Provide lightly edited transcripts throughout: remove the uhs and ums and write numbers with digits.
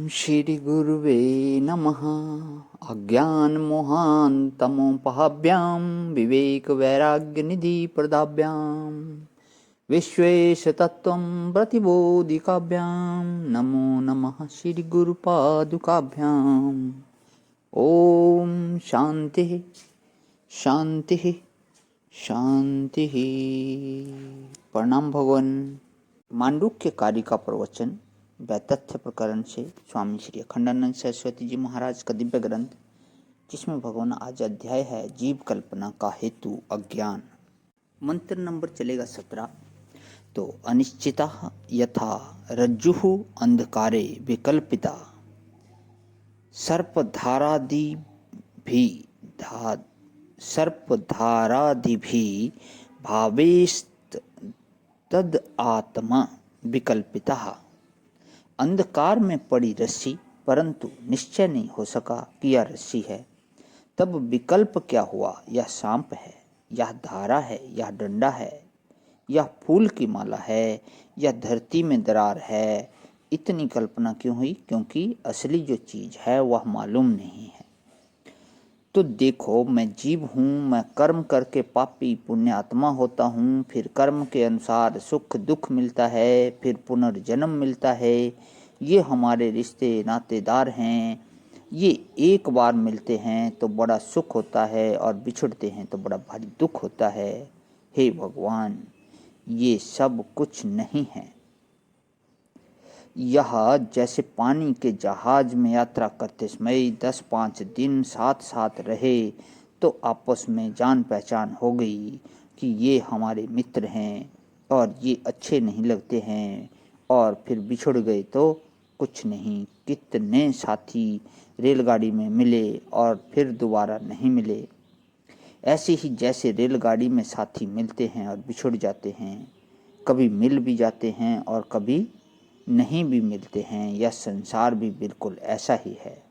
श्री गुरुवे नमः। अज्ञानमोहान्तमोपहाभ्यां विवेकवैराग्यनिधिप्रदाभ्यां विश्वेशतत्त्वं प्रतिबोधिकाभ्यां नमो नमः श्रीगुरुपादुकाभ्याम्। ओम शांति शांति शांति। प्रणाम भगवान। मांडुक्य कारिका प्रवचन वैतथ्य प्रकरण से स्वामी श्री अखंडानंद सरस्वती जी महाराज का दिव्य ग्रंथ, जिसमें भगवान आज अध्याय है जीव कल्पना का हेतु अज्ञान। मंत्र नंबर चलेगा 17। तो अनिश्चिता यथा रज्जुः अंधकारे विकल्पिता सर्पधारादिभिः भावेस्तद आत्मा विकल्पिता। अंधकार में पड़ी रस्सी, परंतु निश्चय नहीं हो सका कि यह रस्सी है। तब विकल्प क्या हुआ? यह सांप है, यह धारा है, यह डंडा है, यह फूल की माला है, यह धरती में दरार है। इतनी कल्पना क्यों हुई? क्योंकि असली जो चीज है वह मालूम नहीं है। तो देखो, मैं जीव हूँ, मैं कर्म करके पापी पुण्यात्मा होता हूँ, फिर कर्म के अनुसार सुख दुख मिलता है, फिर पुनर्जन्म मिलता है। ये हमारे रिश्ते नातेदार हैं। ये एक बार मिलते हैं तो बड़ा सुख होता है और बिछुड़ते हैं तो बड़ा भारी दुख होता है। हे भगवान, ये सब कुछ नहीं है। यह जैसे पानी के जहाज में यात्रा करते समय 10-5 दिन साथ साथ रहे तो आपस में जान पहचान हो गई कि ये हमारे मित्र हैं और ये अच्छे नहीं लगते हैं, और फिर बिछुड़ गए तो कुछ नहीं। कितने साथी रेलगाड़ी में मिले और फिर दोबारा नहीं मिले। ऐसे ही जैसे रेलगाड़ी में साथी मिलते हैं और बिछुड़ जाते हैं, कभी मिल भी जाते हैं और कभी नहीं भी मिलते हैं। यह संसार भी बिल्कुल ऐसा ही है।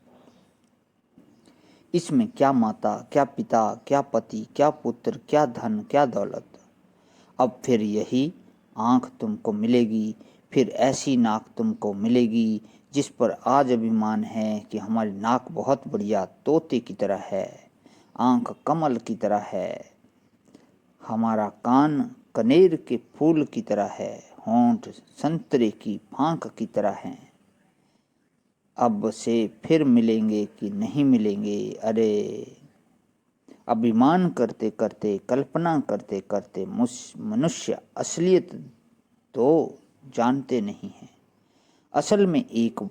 इसमें क्या माता, क्या पिता, क्या पति, क्या पुत्र, क्या धन, क्या दौलत। अब फिर यही आँख तुमको मिलेगी, फिर ऐसी नाक तुमको मिलेगी जिस पर आज अभिमान है कि हमारी नाक बहुत बढ़िया तोते की तरह है, आँख कमल की तरह है, हमारा कान कनेर के फूल की तरह है, होंठ संतरे की फांक की तरह हैं। अब से फिर मिलेंगे कि नहीं मिलेंगे? अरे, अभिमान करते करते, कल्पना करते करते मनुष्य असलियत तो जानते नहीं है। असल में एक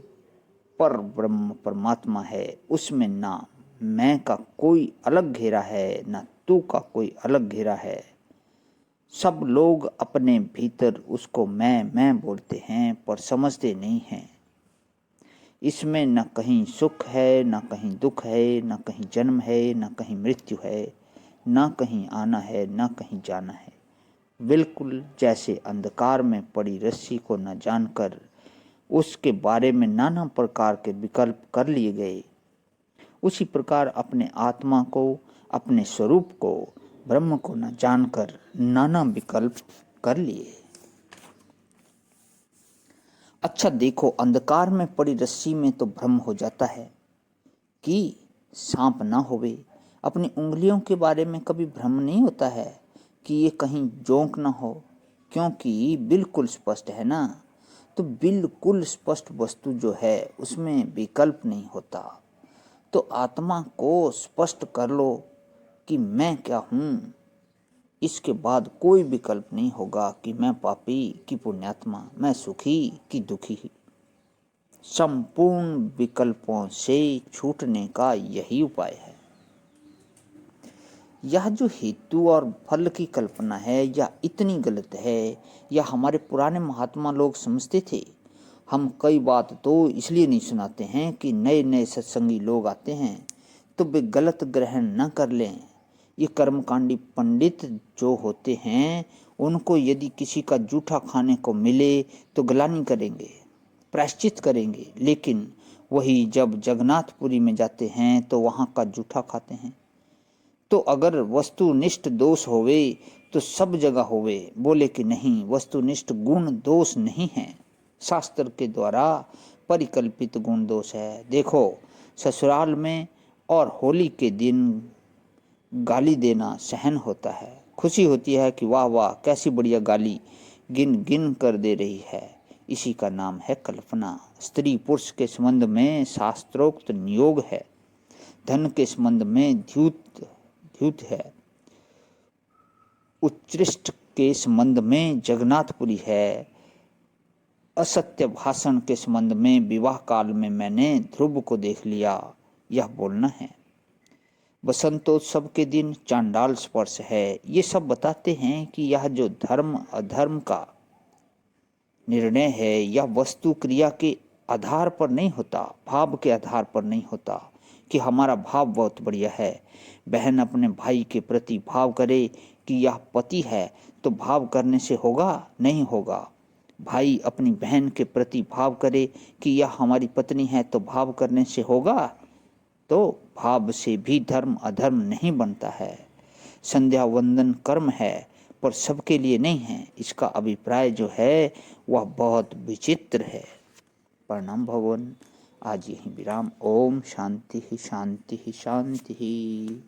पर ब्रह्म परमात्मा है। उसमें ना मैं का कोई अलग घेरा है, ना तू का कोई अलग घेरा है। सब लोग अपने भीतर उसको मैं बोलते हैं, पर समझते नहीं हैं। इसमें न कहीं सुख है, न कहीं दुख है, न कहीं जन्म है, न कहीं मृत्यु है, न कहीं आना है, न कहीं जाना है। बिल्कुल जैसे अंधकार में पड़ी रस्सी को न जानकर उसके बारे में नाना प्रकार के विकल्प कर लिए गए, उसी प्रकार अपने आत्मा को, अपने स्वरूप को, ब्रह्म को न जानकर नाना विकल्प कर लिए। अच्छा देखो, अंधकार में पड़ी रस्सी में तो भ्रम हो जाता है कि सांप ना होवे। अपनी उंगलियों के बारे में कभी भ्रम नहीं होता है कि ये कहीं जोंक ना हो, क्योंकि बिल्कुल स्पष्ट है ना। तो बिल्कुल स्पष्ट वस्तु जो है उसमें विकल्प नहीं होता। तो आत्मा को स्पष्ट कर लो कि मैं क्या हूँ। इसके बाद कोई विकल्प नहीं होगा कि मैं पापी कि पुण्यात्मा, मैं सुखी कि दुखी। संपूर्ण विकल्पों से छूटने का यही उपाय है। यह जो हेतु और फल की कल्पना है, यह इतनी गलत है। यह हमारे पुराने महात्मा लोग समझते थे। हम कई बात तो इसलिए नहीं सुनाते हैं कि नए नए सत्संगी लोग आते हैं तो वे गलत ग्रहण न कर लें। ये कर्मकांडी पंडित जो होते हैं, उनको यदि किसी का जूठा खाने को मिले तो ग्लानि करेंगे, प्रायश्चित करेंगे, लेकिन वही जब जगन्नाथपुरी में जाते हैं तो वहाँ का जूठा खाते हैं। तो अगर वस्तुनिष्ठ दोष होवे तो सब जगह होवे। बोले कि नहीं, वस्तुनिष्ठ गुण दोष नहीं है। शास्त्र के द्वारा परिकल्पित गुण दोष है। देखो, ससुराल में और होली के दिन गाली देना सहन होता है, खुशी होती है कि वाह वाह कैसी बढ़िया गाली गिन गिन कर दे रही है। इसी का नाम है कल्पना। स्त्री पुरुष के संबंध में शास्त्रोक्त नियोग है, धन के संबंध में द्यूत है, उत्कृष्ट के संबंध में जगन्नाथपुरी है, असत्य भाषण के संबंध में विवाह काल में मैंने ध्रुव को देख लिया, यह बोलना है। बसंतोत्सव के दिन चांडाल स्पर्श है। ये सब बताते हैं कि यह जो धर्म अधर्म का निर्णय है यह वस्तु क्रिया के आधार पर नहीं होता, भाव के आधार पर नहीं होता कि हमारा भाव बहुत बढ़िया है। बहन अपने भाई के प्रति भाव करे कि यह पति है तो भाव करने से होगा? नहीं होगा। भाई अपनी बहन के प्रति भाव करे कि यह हमारी पत्नी है तो भाव करने से होगा? तो भाव से भी धर्म अधर्म नहीं बनता है। संध्या वंदन कर्म है पर सबके लिए नहीं है। इसका अभिप्राय जो है वह बहुत विचित्र है। प्रणाम भगवान। आज यही विराम। ओम शांति शांति शांति।